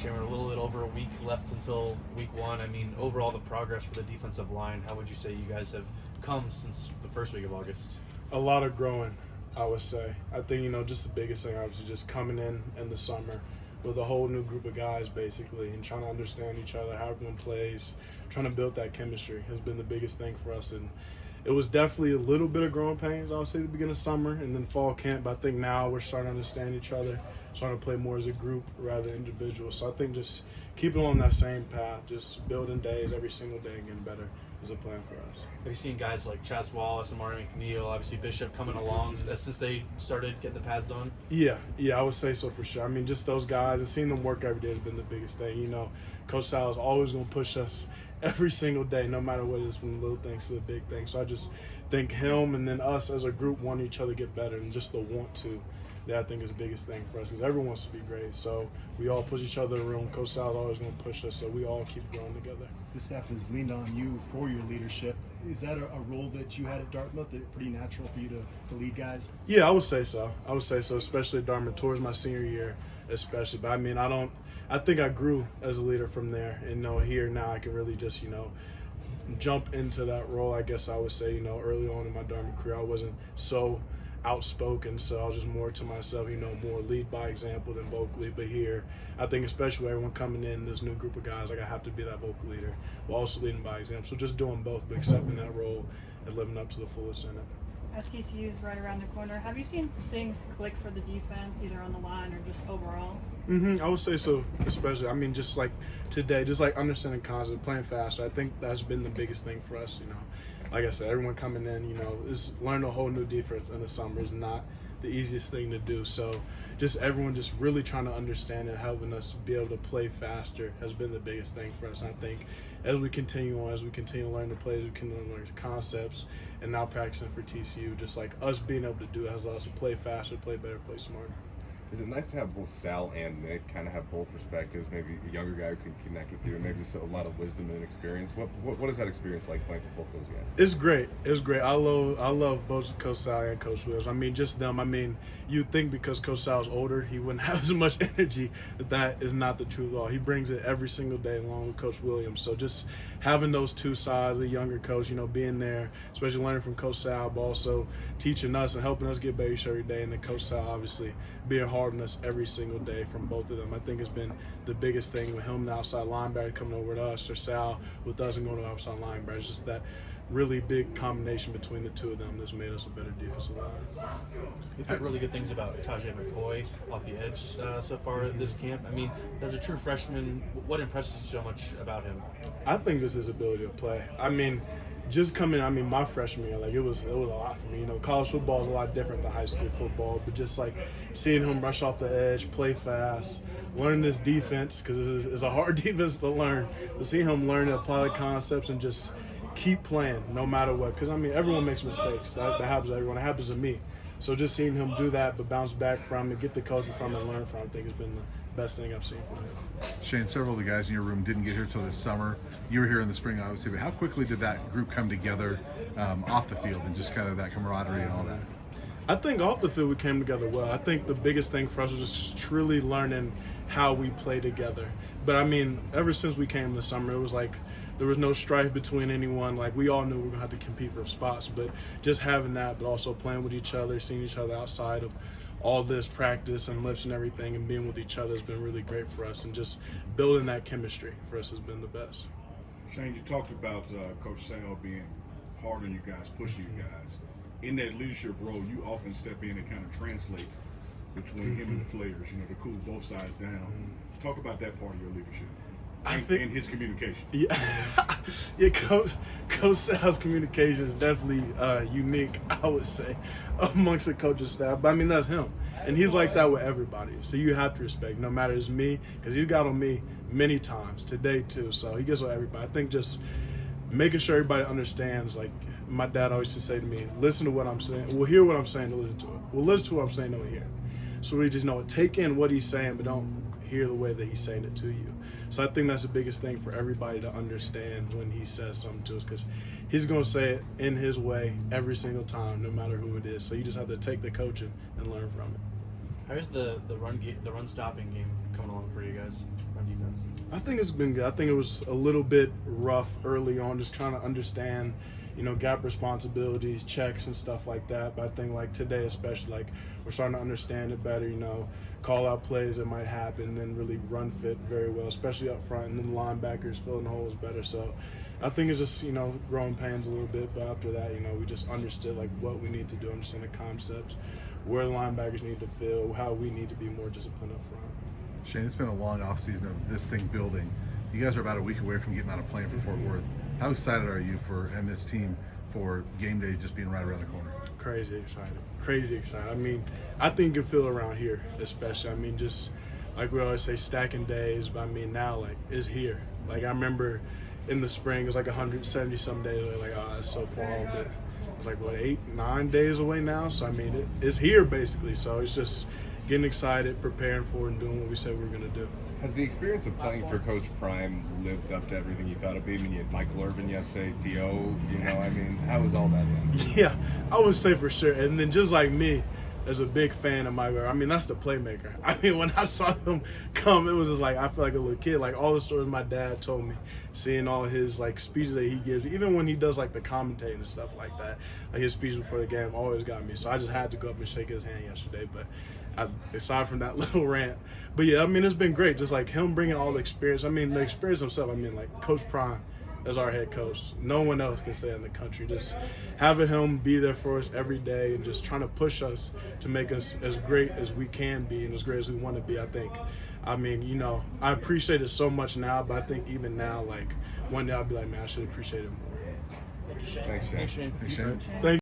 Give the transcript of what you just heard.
Shammer, a little bit over a week left until week 1. I mean, overall, the progress for the defensive line, how would you say you guys have come since the first week of August? A lot of growing, I would say. I think, just the biggest thing, obviously, just coming in the summer with a whole new group of guys, basically, and trying to understand each other, how everyone plays, trying to build that chemistry has been the biggest thing for us. And it was definitely a little bit of growing pains, I would say, at the beginning of summer and then fall camp. But I think now we're starting to understand each other, starting to play more as a group rather than individuals. So I think just keeping on that same path, just building days every single day and getting better is a plan for us. Have you seen guys like Chaz Wallace and Martin McNeil, obviously Bishop, coming along since they started getting the pads on? Yeah, I would say so for sure. I mean, just those guys and seeing them work every day has been the biggest thing. Coach Sal is always going to push us every single day, no matter what it is, from the little things to the big things. So I just think him and then us as a group want each other to get better, and just the want to, that I think is the biggest thing for us, because everyone wants to be great. So we all push each other in the room. Coach Sal is always going to push us, so we all keep growing together. The staff has leaned on you for your leadership. Is that a role that you had at Dartmouth, that pretty natural for you to lead guys? Yeah, I would say so. Especially at Dartmouth towards my senior year, especially. But I mean, I think I grew as a leader from there, and here now I can really just jump into that role. I guess I would say early on in my Dartmouth career I wasn't so outspoken, so I was just more to myself, more lead by example than vocally. But here, I think especially with everyone coming in, this new group of guys, I have to be that vocal leader while also leading by example. So just doing both, but accepting that role and living up to the fullest in it. As TCU is right around the corner, have you seen things click for the defense, either on the line or just overall? I would say so, especially. I mean, just like today, just like understanding concepts, playing faster. I think that's been the biggest thing for us. Like I said, everyone coming in, is learning a whole new defense in the summer is not the easiest thing to do. So just everyone just really trying to understand and helping us be able to play faster has been the biggest thing for us. And I think as we continue to learn the plays, we continue to learn the concepts, and now practicing for TCU, just like us being able to do it has allowed us to play faster, play better, play smarter. Is it nice to have both Sal and Nick kind of have both perspectives? Maybe a younger guy who can connect with you, and maybe a lot of wisdom and experience. What is that experience like playing for both those guys? It's great. I love both Coach Sal and Coach Williams. I mean, just them. I mean, you'd think because Coach Sal's older, he wouldn't have as much energy. That is not the truth at all. He brings it every single day along with Coach Williams. So just having those two sides, the younger coach, being there, especially learning from Coach Sal, but also teaching us and helping us get better each every day. And then Coach Sal obviously being hard on us every single day from both of them. I think it's been the biggest thing with him, the outside linebacker, coming over to us, or Sal with us and going to outside linebacker. It's just that really big combination between the two of them that's made us a better defensive line. We've heard really good things about Tajay McCoy off the edge so far at this camp. I mean, as a true freshman, what impresses you so much about him? I think just his ability to play. I mean, just coming, my freshman year, it was a lot for me. College football is a lot different than high school football, but just seeing him rush off the edge, play fast, learn this defense, because it's a hard defense to learn. But seeing him learn to apply the concepts and just keep playing no matter what, because everyone makes mistakes. That happens to everyone. It happens to me. So just seeing him do that, but bounce back from it, get the coaching from it, and learn from it, I think has been the best thing I've seen from him. Shane, several of the guys in your room didn't get here till this summer. You were here in the spring, obviously, but how quickly did that group come together off the field and just kind of that camaraderie and all that? I think off the field we came together well. I think the biggest thing for us was just truly learning how we play together. But ever since we came this summer, it was there was no strife between anyone. We all knew we were going to have to compete for spots, but just having that, but also playing with each other, seeing each other outside of all this practice and lifts and everything, and being with each other has been really great for us, and just building that chemistry for us has been the best. Shane, you talked about Coach Sal being hard on you guys, pushing you guys. In that leadership role, you often step in and kind of translate between him and the players, to cool both sides down. Talk about that part of your leadership. And his communication. Yeah, Coach Sal's communication is definitely unique, I would say, amongst the coaching staff. But that's him, and he's like that with everybody. So you have to respect, no matter it's me, because he's got on me many times today too. So he gets on everybody. I think just making sure everybody understands. My dad always used to say to me, "Listen to what I'm saying. We'll hear what I'm saying to listen to it. We'll listen to what I'm saying to hear." So we just take in what he's saying, but don't hear the way that he's saying it to you. So I think that's the biggest thing for everybody to understand when he says something to us, because he's going to say it in his way every single time, no matter who it is. So you just have to take the coaching and learn from it. How's the run stopping game coming along for you guys? Run defense? defense? I think it's been good. I think it was a little bit rough early on, just trying to understand, gap responsibilities, checks, and stuff like that. But I think like today, especially, like we're starting to understand it better. Call out plays that might happen, and then really run fit very well, especially up front, and then the linebackers filling holes better. So I think it's just growing pains a little bit. But after that, we just understood like what we need to do, understand the concepts, where the linebackers need to fill, how we need to be more disciplined up front. Shane, it's been a long offseason of this thing building. You guys are about a week away from getting on a plane for Fort Worth. How excited are you and this team for game day just being right around the corner? Crazy excited. I mean, I think you can feel around here, especially. I mean, just like we always say, stacking days. But I mean, now like it's here. Like I remember in the spring, it was like 170 some days away. Like, oh, it's so far. But it's like what 8-9 days away now. So I mean, it's here basically. So it's just getting excited, preparing for it, and doing what we said we were gonna do. Has the experience of playing for Coach Prime lived up to everything you thought it'd be? I mean, you had Michael Irvin yesterday, T.O., I mean, how was all that then? Yeah, I would say for sure. And then just like me, as a big fan of Michael, I mean, that's the playmaker. I mean, when I saw him come, it was just like, I feel like a little kid. Like all the stories my dad told me, seeing all his like speeches that he gives, even when he does like the commentating and stuff like that, like his speeches before the game always got me. So I just had to go up and shake his hand yesterday. But aside from that little rant, but yeah, I mean, it's been great. Just like him bringing all the experience. I mean, the experience himself. I mean, like Coach Prime as our head coach. No one else can say it in the country. Just having him be there for us every day and just trying to push us to make us as great as we can be and as great as we want to be, I think. I mean, I appreciate it so much now, but I think even now, like, one day I'll be like, man, I should appreciate it more. Thanks, Shane. Thanks, Shane. Hey, Shane. Thank